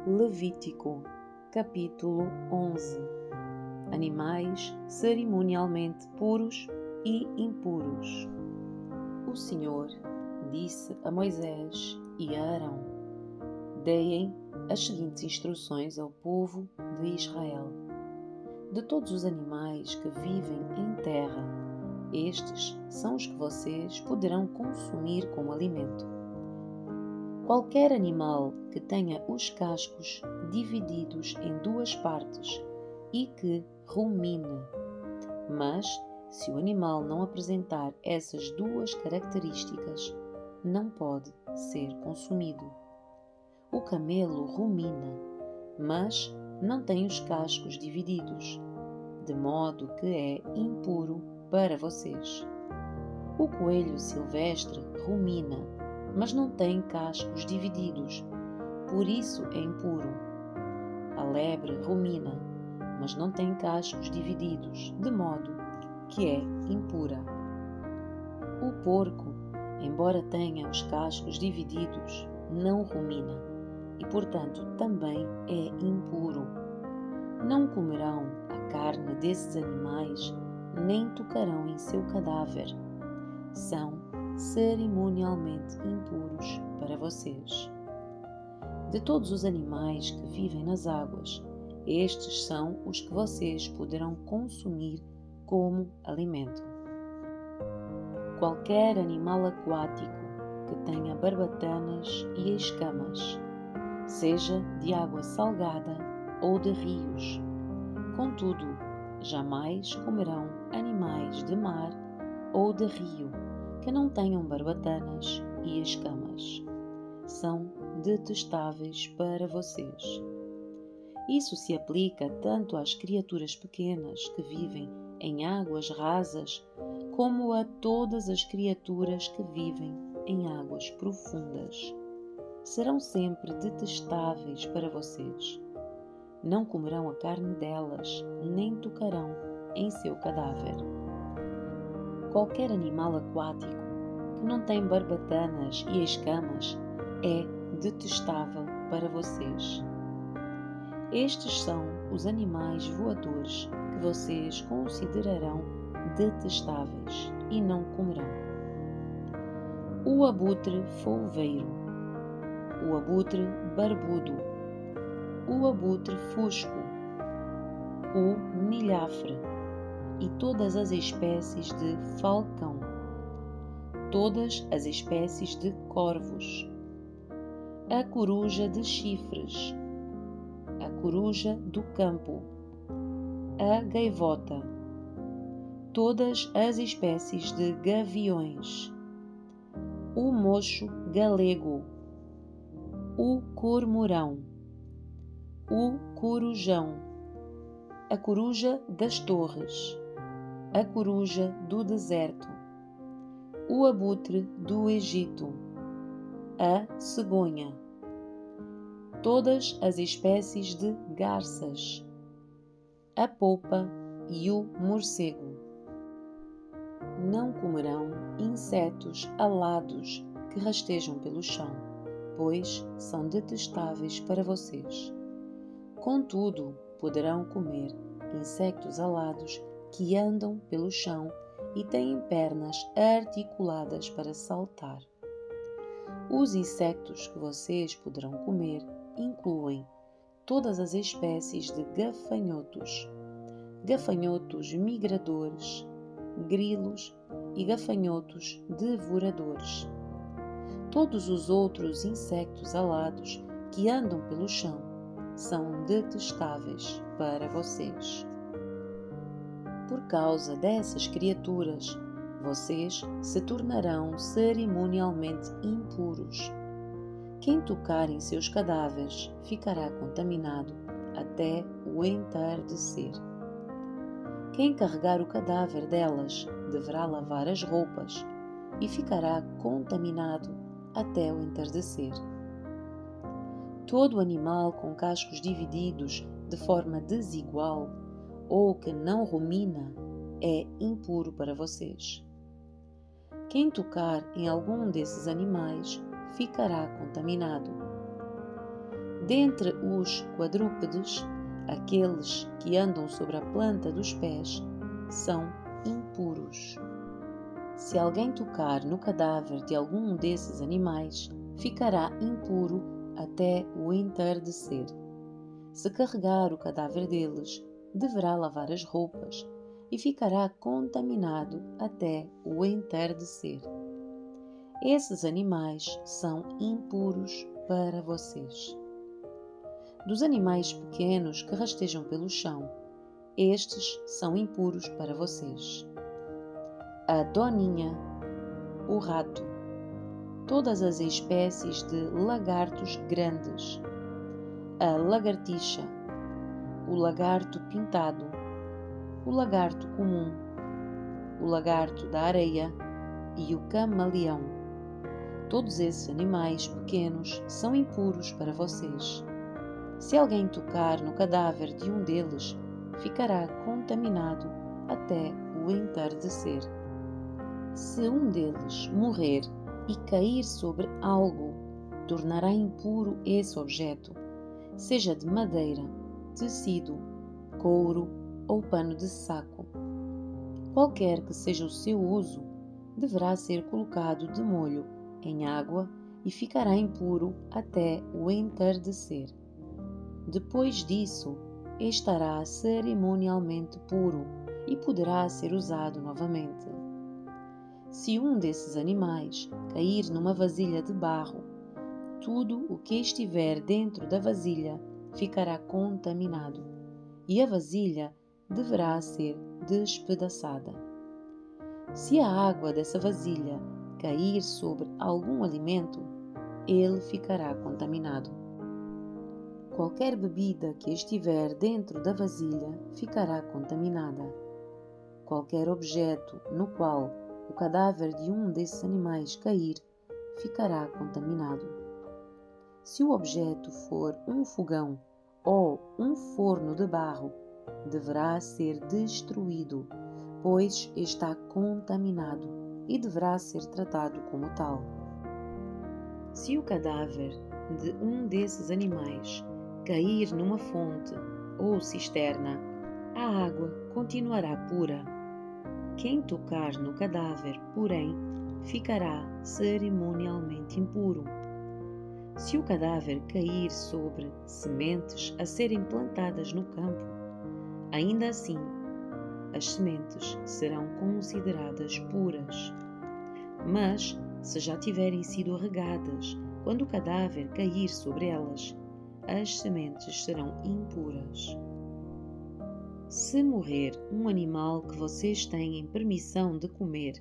Levítico, capítulo 11. Animais cerimonialmente puros e impuros. O Senhor disse a Moisés e a Arão: deem as seguintes instruções ao povo de Israel. De todos os animais que vivem em terra, estes são os que vocês poderão consumir como alimento. Qualquer animal que tenha os cascos divididos em duas partes e que rumine. Mas, se o animal não apresentar essas duas características, não pode ser consumido. O camelo rumina, mas não tem os cascos divididos, de modo que é impuro para vocês. O coelho silvestre rumina, mas não tem cascos divididos, por isso é impuro. A lebre rumina, mas não tem cascos divididos, de modo que é impura. O porco, embora tenha os cascos divididos, não rumina e, portanto, também é impuro. Não comerão a carne desses animais, nem tocarão em seu cadáver. São cerimonialmente impuros para vocês. De todos os animais que vivem nas águas, estes são os que vocês poderão consumir como alimento. Qualquer animal aquático que tenha barbatanas e escamas, seja de água salgada ou de rios. Contudo, jamais comerão animais de mar ou de rio que não tenham barbatanas e escamas. São detestáveis para vocês. Isso se aplica tanto às criaturas pequenas que vivem em águas rasas, como a todas as criaturas que vivem em águas profundas. Serão sempre detestáveis para vocês. Não comerão a carne delas, nem tocarão em seu cadáver. Qualquer animal aquático que não tem barbatanas e escamas é detestável para vocês. Estes são os animais voadores que vocês considerarão detestáveis e não comerão. O abutre folveiro, o abutre barbudo, o abutre fusco, o milhafre e todas as espécies de falcão, todas as espécies de corvos, a coruja de chifres, a coruja do campo, a gaivota, todas as espécies de gaviões, o mocho galego, o cormorão, o corujão, a coruja das torres, a coruja do deserto, o abutre do Egito, a cegonha, todas as espécies de garças, a polpa e o morcego. Não comerão insetos alados que rastejam pelo chão, pois são detestáveis para vocês. Contudo, poderão comer insectos alados que andam pelo chão e têm pernas articuladas para saltar. Os insetos que vocês poderão comer incluem todas as espécies de gafanhotos, gafanhotos migradores, grilos e gafanhotos devoradores. Todos os outros insectos alados que andam pelo chão são detestáveis para vocês. Por causa dessas criaturas, vocês se tornarão cerimonialmente impuros. Quem tocar em seus cadáveres ficará contaminado até o entardecer. Quem carregar o cadáver delas deverá lavar as roupas e ficará contaminado até o entardecer. Todo animal com cascos divididos de forma desigual ou que não rumina é impuro para vocês. Quem tocar em algum desses animais ficará contaminado. Dentre os quadrúpedes, aqueles que andam sobre a planta dos pés são impuros. Se alguém tocar no cadáver de algum desses animais, ficará impuro até o entardecer. Se carregar o cadáver deles, deverá lavar as roupas e ficará contaminado até o entardecer. Esses animais são impuros para vocês. Dos animais pequenos que rastejam pelo chão, estes são impuros para vocês: a doninha, o rato, todas as espécies de lagartos grandes, a lagartixa, o lagarto pintado, o lagarto comum, o lagarto da areia e o camaleão. Todos esses animais pequenos são impuros para vocês. Se alguém tocar no cadáver de um deles, ficará contaminado até o entardecer. Se um deles morrer e cair sobre algo, tornará impuro esse objeto, seja de madeira, tecido, couro ou pano de saco. Qualquer que seja o seu uso, deverá ser colocado de molho em água e ficará impuro até o entardecer. Depois disso, estará cerimonialmente puro e poderá ser usado novamente. Se um desses animais cair numa vasilha de barro, tudo o que estiver dentro da vasilha ficará contaminado e a vasilha deverá ser despedaçada. Se a água dessa vasilha cair sobre algum alimento, ele ficará contaminado. Qualquer bebida que estiver dentro da vasilha ficará contaminada. Qualquer objeto no qual o cadáver de um desses animais cair ficará contaminado. Se o objeto for um fogão ou um forno de barro, deverá ser destruído, pois está contaminado e deverá ser tratado como tal. Se o cadáver de um desses animais cair numa fonte ou cisterna, a água continuará pura. Quem tocar no cadáver, porém, ficará cerimonialmente impuro. Se o cadáver cair sobre sementes a serem plantadas no campo, ainda assim, as sementes serão consideradas puras. Mas, se já tiverem sido regadas, quando o cadáver cair sobre elas, as sementes serão impuras. Se morrer um animal que vocês têm permissão de comer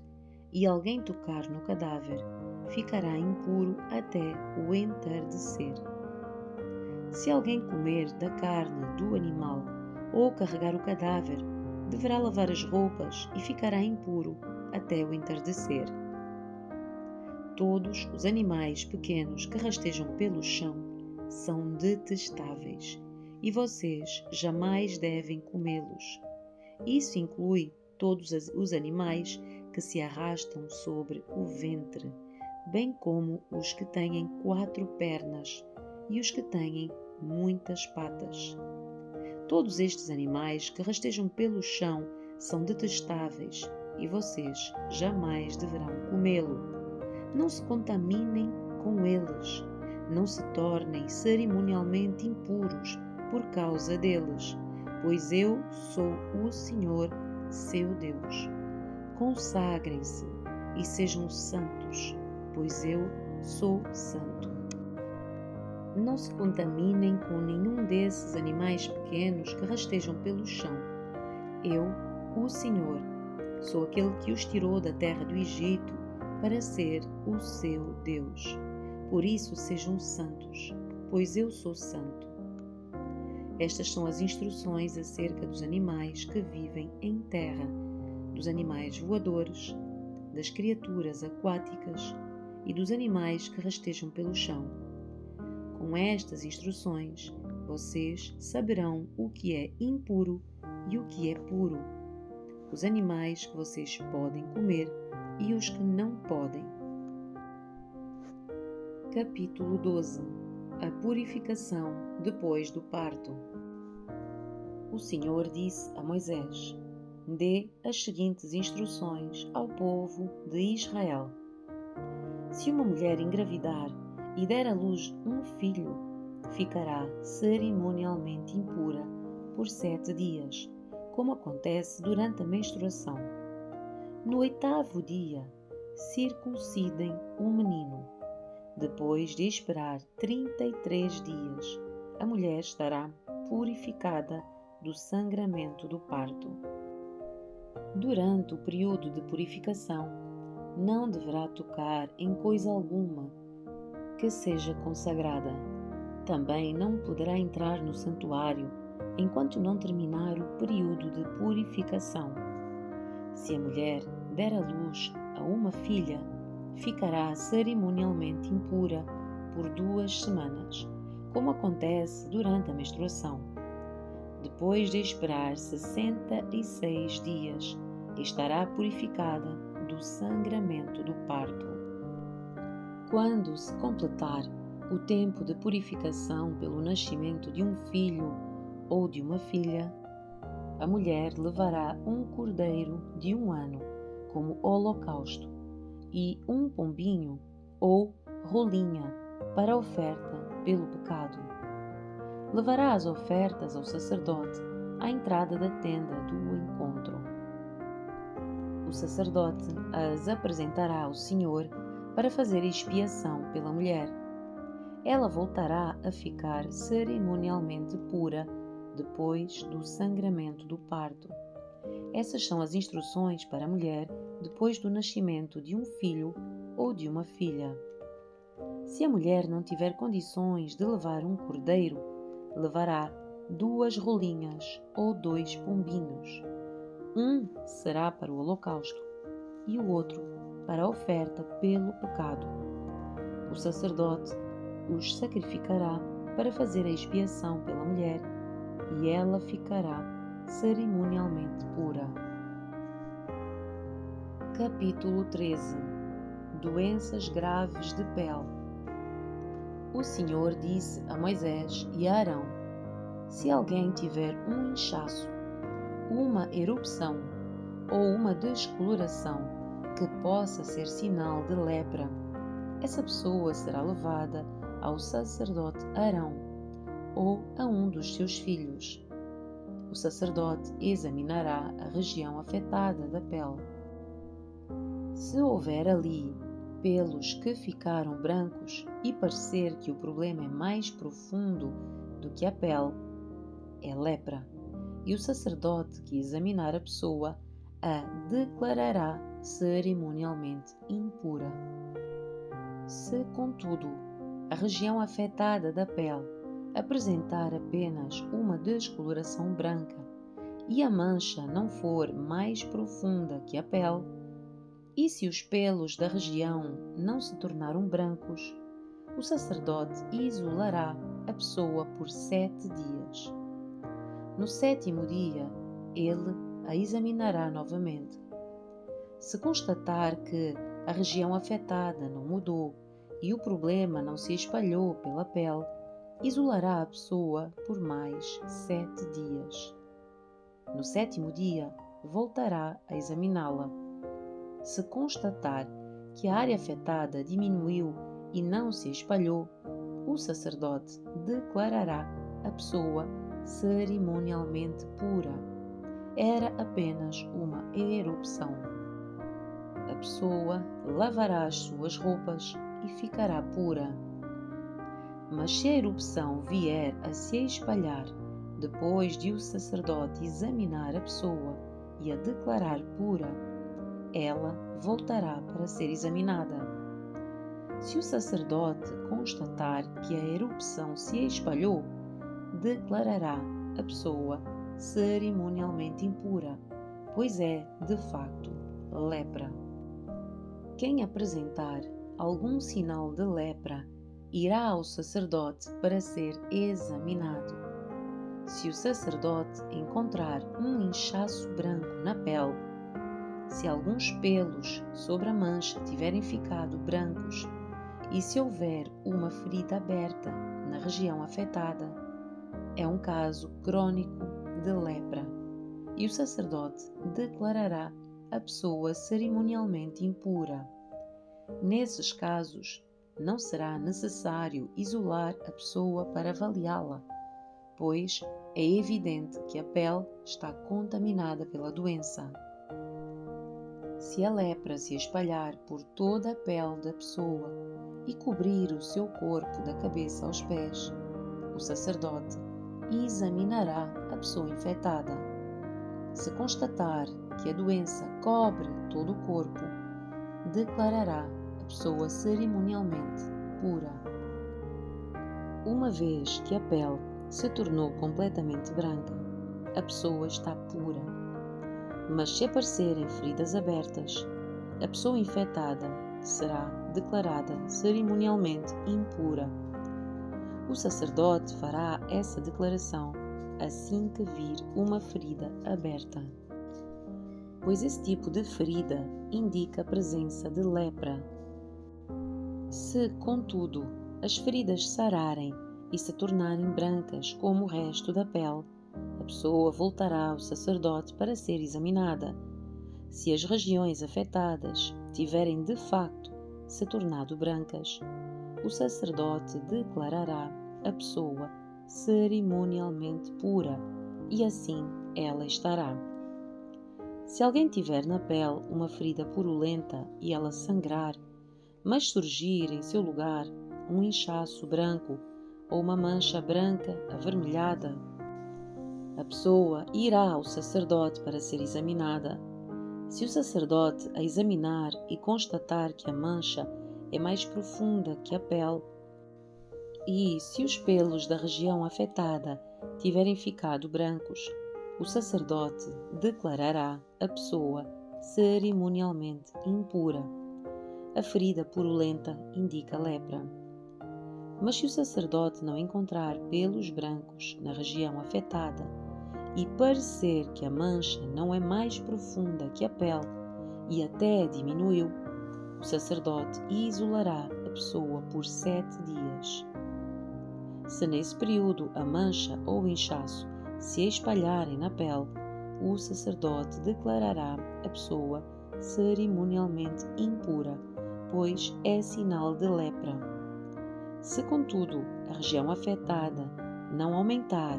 e alguém tocar no cadáver, ficará impuro até o entardecer. Se alguém comer da carne do animal ou carregar o cadáver, deverá lavar as roupas e ficará impuro até o entardecer. Todos os animais pequenos que rastejam pelo chão são detestáveis e vocês jamais devem comê-los. Isso inclui todos os animais que se arrastam sobre o ventre, bem como os que têm 4 pernas e os que têm muitas patas. Todos estes animais que rastejam pelo chão são detestáveis e vocês jamais deverão comê-lo. Não se contaminem com eles. Não se tornem cerimonialmente impuros por causa deles, pois eu sou o Senhor, seu Deus. Consagrem-se e sejam santos, pois eu sou santo. Não se contaminem com nenhum desses animais pequenos que rastejam pelo chão. Eu, o Senhor, sou aquele que os tirou da terra do Egito para ser o seu Deus. Por isso sejam santos, pois eu sou santo. Estas são as instruções acerca dos animais que vivem em terra, dos animais voadores, das criaturas aquáticas e dos animais que rastejam pelo chão. Com estas instruções, vocês saberão o que é impuro e o que é puro, os animais que vocês podem comer e os que não podem. Capítulo 12. A purificação depois do parto. O Senhor disse a Moisés: Dê as seguintes instruções ao povo de Israel. Se uma mulher engravidar e der à luz um filho, ficará cerimonialmente impura por 7 dias, como acontece durante a menstruação. No 8º dia, circuncidem o menino. Depois de esperar 33 dias, a mulher estará purificada do sangramento do parto. Durante o período de purificação, não deverá tocar em coisa alguma que seja consagrada. Também não poderá entrar no santuário enquanto não terminar o período de purificação. Se a mulher der à luz a uma filha, ficará cerimonialmente impura por 2 semanas, como acontece durante a menstruação. Depois de esperar 66 dias, estará purificada do sangramento do parto. Quando se completar o tempo de purificação pelo nascimento de um filho ou de uma filha, a mulher levará um cordeiro de 1 ano como holocausto e um pombinho ou rolinha para oferta pelo pecado. Levará as ofertas ao sacerdote à entrada da tenda do encontro. O sacerdote as apresentará ao Senhor para fazer expiação pela mulher. Ela voltará a ficar cerimonialmente pura depois do sangramento do parto. Essas são as instruções para a mulher depois do nascimento de um filho ou de uma filha. Se a mulher não tiver condições de levar um cordeiro, levará 2 rolinhas ou 2 pombinhos. Um será para o holocausto e o outro para a oferta pelo pecado. O sacerdote os sacrificará para fazer a expiação pela mulher e ela ficará cerimonialmente pura. Capítulo 13. Doenças graves de pele. O Senhor disse a Moisés e a Arão: Se alguém tiver um inchaço, uma erupção ou uma descoloração que possa ser sinal de lepra, essa pessoa será levada ao sacerdote Arão ou a um dos seus filhos. O sacerdote examinará a região afetada da pele. Se houver ali pelos que ficaram brancos e parecer que o problema é mais profundo do que a pele, é lepra, e o sacerdote que examinar a pessoa a declarará cerimonialmente impura. Se, contudo, a região afetada da pele apresentar apenas uma descoloração branca e a mancha não for mais profunda que a pele, e se os pelos da região não se tornaram brancos, o sacerdote isolará a pessoa por 7 dias. No 7º dia, ele a examinará novamente. Se constatar que a região afetada não mudou e o problema não se espalhou pela pele, isolará a pessoa por mais 7 dias. No 7º dia, voltará a examiná-la. Se constatar que a área afetada diminuiu e não se espalhou, o sacerdote declarará a pessoa cerimonialmente pura. Era apenas uma erupção. A pessoa lavará as suas roupas e ficará pura. Mas se a erupção vier a se espalhar, depois de o sacerdote examinar a pessoa e a declarar pura, ela voltará para ser examinada. Se o sacerdote constatar que a erupção se espalhou, declarará a pessoa cerimonialmente impura, pois é, de facto, lepra. Quem apresentar algum sinal de lepra irá ao sacerdote para ser examinado. Se o sacerdote encontrar um inchaço branco na pele, se alguns pelos sobre a mancha tiverem ficado brancos e se houver uma ferida aberta na região afetada. É um caso crônico de lepra e o sacerdote declarará a pessoa cerimonialmente impura. Nesses casos, não será necessário isolar a pessoa para avaliá-la, pois é evidente que a pele está contaminada pela doença. Se a lepra se espalhar por toda a pele da pessoa e cobrir o seu corpo da cabeça aos pés, o sacerdote examinará a pessoa infectada. Se constatar que a doença cobre todo o corpo, declarará a pessoa cerimonialmente pura. Uma vez que a pele se tornou completamente branca, a pessoa está pura. Mas se aparecerem feridas abertas, a pessoa infectada será declarada cerimonialmente impura. O sacerdote fará essa declaração assim que vir uma ferida aberta, pois esse tipo de ferida indica a presença de lepra. Se, contudo, as feridas sararem e se tornarem brancas como o resto da pele, a pessoa voltará ao sacerdote para ser examinada. Se as regiões afetadas tiverem de facto se tornado brancas, o sacerdote declarará a pessoa cerimonialmente pura e assim ela estará. Se alguém tiver na pele uma ferida purulenta e ela sangrar, mas surgir em seu lugar um inchaço branco ou uma mancha branca avermelhada, a pessoa irá ao sacerdote para ser examinada. Se o sacerdote a examinar e constatar que a mancha é mais profunda que a pele, e se os pelos da região afetada tiverem ficado brancos, o sacerdote declarará a pessoa cerimonialmente impura. A ferida purulenta indica lepra. Mas se o sacerdote não encontrar pelos brancos na região afetada e parecer que a mancha não é mais profunda que a pele e até diminuiu, o sacerdote isolará a pessoa por 7 dias. Se nesse período a mancha ou o inchaço se espalharem na pele, o sacerdote declarará a pessoa cerimonialmente impura, pois é sinal de lepra. Se, contudo, a região afetada não aumentar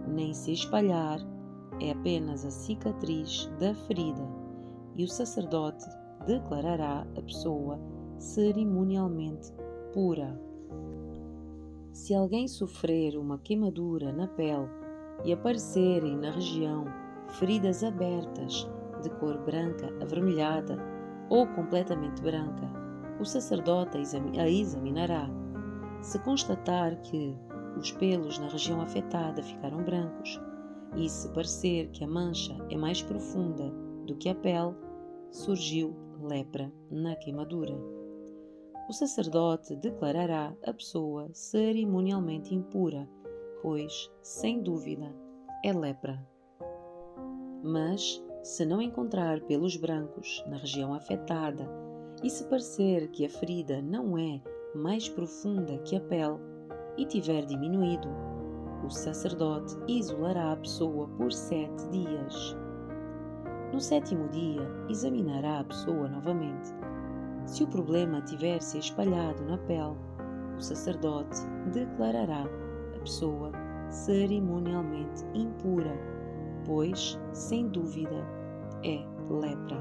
nem se espalhar, é apenas a cicatriz da ferida, e o sacerdote declarará a pessoa cerimonialmente pura. Se alguém sofrer uma queimadura na pele e aparecerem na região feridas abertas de cor branca avermelhada ou completamente branca, o sacerdote a examinará. Se constatar que os pelos na região afetada ficaram brancos e se parecer que a mancha é mais profunda do que a pele, surgiu lepra na queimadura. O sacerdote declarará a pessoa cerimonialmente impura, pois, sem dúvida, é lepra. Mas, se não encontrar pelos brancos na região afetada e se parecer que a ferida não é mais profunda que a pele e tiver diminuído, o sacerdote isolará a pessoa por 7 dias. No 7º dia, examinará a pessoa novamente. Se o problema tiver se espalhado na pele, o sacerdote declarará a pessoa cerimonialmente impura, pois, sem dúvida, é lepra.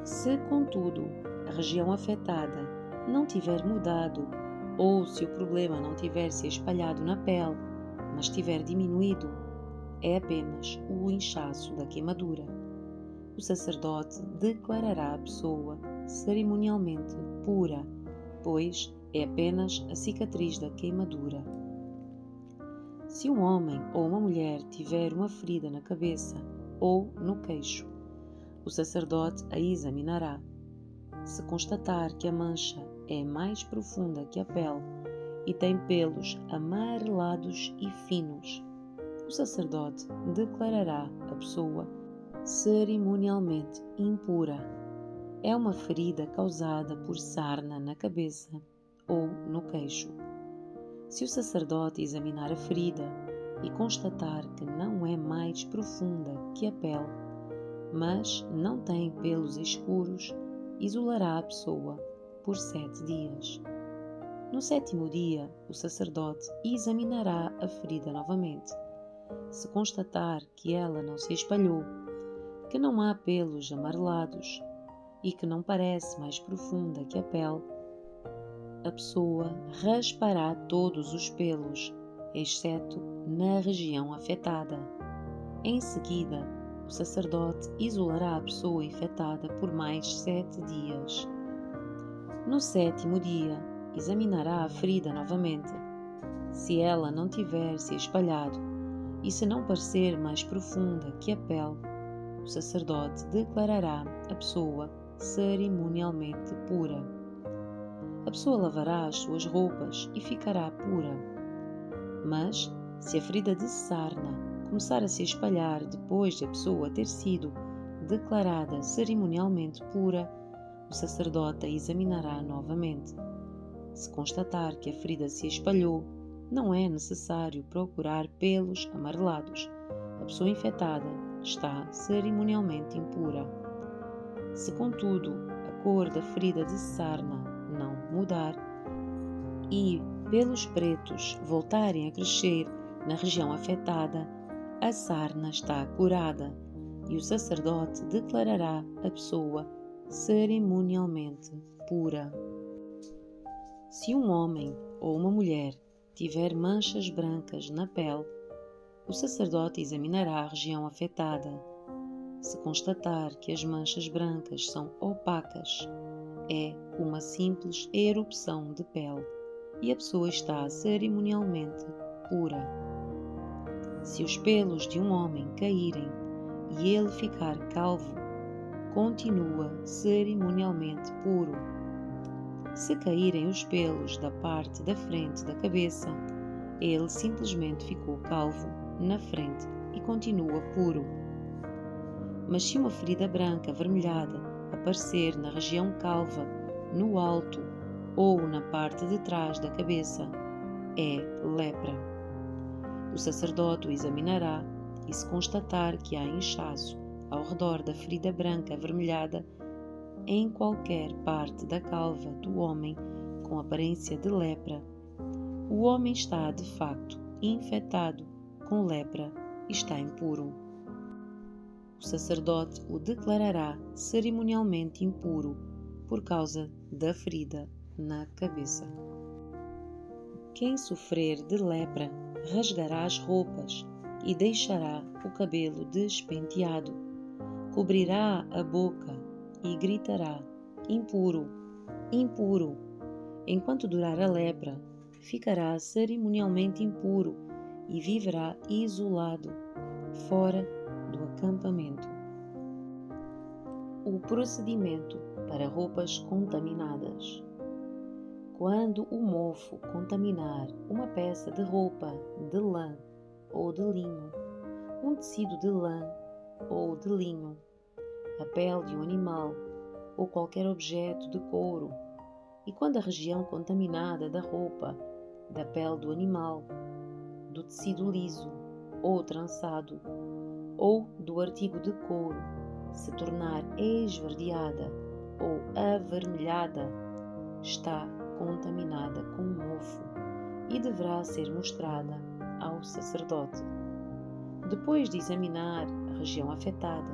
Se, contudo, a região afetada não tiver mudado, ou se o problema não tiver se espalhado na pele, mas tiver diminuído, é apenas o inchaço da queimadura. O sacerdote declarará a pessoa cerimonialmente pura, pois é apenas a cicatriz da queimadura. Se um homem ou uma mulher tiver uma ferida na cabeça ou no queixo, o sacerdote a examinará. Se constatar que a mancha é mais profunda que a pele e tem pelos amarelados e finos, o sacerdote declarará a pessoa cerimonialmente impura. É uma ferida causada por sarna na cabeça ou no queixo. Se o sacerdote examinar a ferida e constatar que não é mais profunda que a pele, mas não tem pelos escuros, isolará a pessoa por 7 dias. No 7º dia, o sacerdote examinará a ferida novamente. Se constatar que ela não se espalhou, que não há pelos amarelados e que não parece mais profunda que a pele, a pessoa raspará todos os pelos, exceto na região afetada. Em seguida, o sacerdote isolará a pessoa infectada por mais 7 dias. No 7º dia, examinará a ferida novamente. Se ela não tiver se espalhado e se não parecer mais profunda que a pele, o sacerdote declarará a pessoa cerimonialmente pura. A pessoa lavará as suas roupas e ficará pura. Mas, se a ferida de sarna começar a se espalhar depois de a pessoa ter sido declarada cerimonialmente pura, o sacerdote a examinará novamente. Se constatar que a ferida se espalhou, não é necessário procurar pelos amarelados. A pessoa infectada está cerimonialmente impura. Se, contudo, a cor da ferida de sarna não mudar e pelos pretos voltarem a crescer na região afetada, a sarna está curada e o sacerdote declarará a pessoa cerimonialmente pura. Se um homem ou uma mulher tiver manchas brancas na pele, o sacerdote examinará a região afetada. Se constatar que as manchas brancas são opacas, é uma simples erupção de pele e a pessoa está cerimonialmente pura. Se os pelos de um homem caírem e ele ficar calvo, continua cerimonialmente puro. Se caírem os pelos da parte da frente da cabeça, ele simplesmente ficou calvo na frente e continua puro. Mas se uma ferida branca avermelhada aparecer na região calva, no alto ou na parte de trás da cabeça, é lepra. O sacerdote o examinará e, se constatar que há inchaço ao redor da ferida branca avermelhada em qualquer parte da calva do homem com aparência de lepra, o homem está de facto infectado com lepra e está impuro. O sacerdote o declarará cerimonialmente impuro por causa da ferida na cabeça. Quem sofrer de lepra rasgará as roupas e deixará o cabelo despenteado, cobrirá a boca e gritará: impuro, impuro. Enquanto durar a lepra, ficará cerimonialmente impuro e viverá isolado, fora do acampamento. O procedimento para roupas contaminadas. Quando o mofo contaminar uma peça de roupa de lã ou de linho, um tecido de lã ou de linho, a pele de um animal ou qualquer objeto de couro, e quando a região contaminada da roupa, da pele do animal, do tecido liso ou trançado, ou do artigo de couro se tornar esverdeada ou avermelhada, está contaminada com mofo e deverá ser mostrada ao sacerdote. Depois de examinar a região afetada,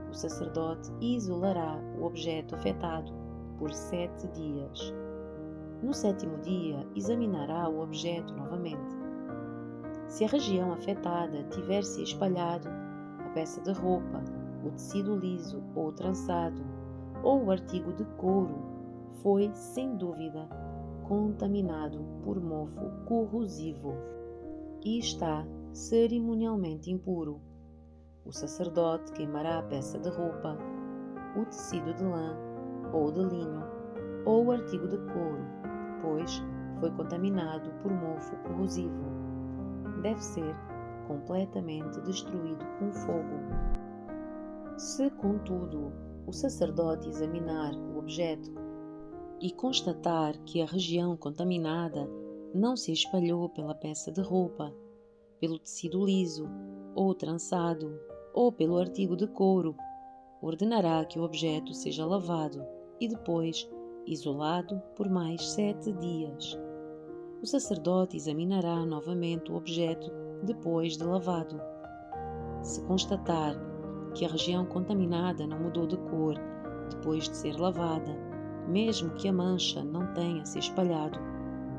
o sacerdote isolará o objeto afetado por 7 dias. No 7º dia, examinará o objeto novamente. Se a região afetada tiver se espalhado, a peça de roupa, o tecido liso ou trançado, ou o artigo de couro, foi, sem dúvida, contaminado por mofo corrosivo e está cerimonialmente impuro. O sacerdote queimará a peça de roupa, o tecido de lã ou de linho, ou o artigo de couro, pois foi contaminado por mofo corrosivo. Deve ser completamente destruído com fogo. Se, contudo, o sacerdote examinar o objeto e constatar que a região contaminada não se espalhou pela peça de roupa, pelo tecido liso ou trançado, ou pelo artigo de couro, ordenará que o objeto seja lavado e depois isolado por mais 7 dias. O sacerdote examinará novamente o objeto depois de lavado. Se constatar que a região contaminada não mudou de cor depois de ser lavada, mesmo que a mancha não tenha se espalhado,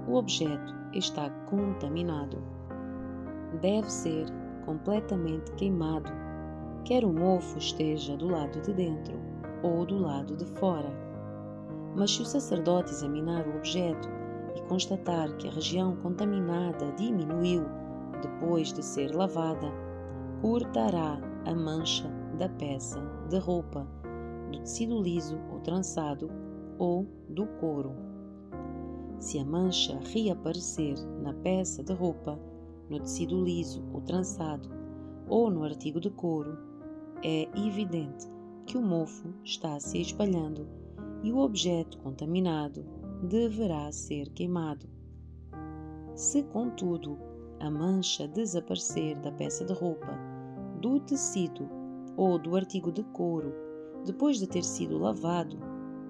o objeto está contaminado. Deve ser completamente queimado, quer o mofo esteja do lado de dentro ou do lado de fora. Mas se o sacerdote examinar o objeto e constatar que a região contaminada diminuiu depois de ser lavada, cortará a mancha da peça de roupa, do tecido liso ou trançado ou do couro. Se a mancha reaparecer na peça de roupa, no tecido liso ou trançado ou no artigo de couro, é evidente que o mofo está se espalhando e o objeto contaminado deverá ser queimado. Se, contudo, a mancha desaparecer da peça de roupa, do tecido ou do artigo de couro depois de ter sido lavado,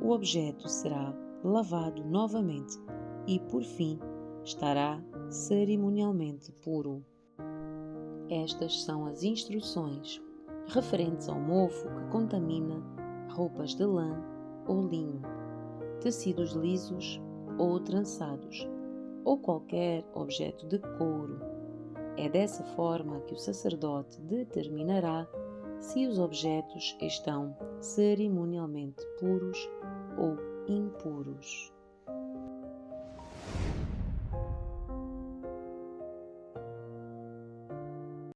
o objeto será lavado novamente e, por fim, estará cerimonialmente puro. Estas são as instruções referentes ao mofo que contamina roupas de lã ou linho, tecidos lisos ou trançados, ou qualquer objeto de couro. É dessa forma que o sacerdote determinará se os objetos estão cerimonialmente puros ou impuros.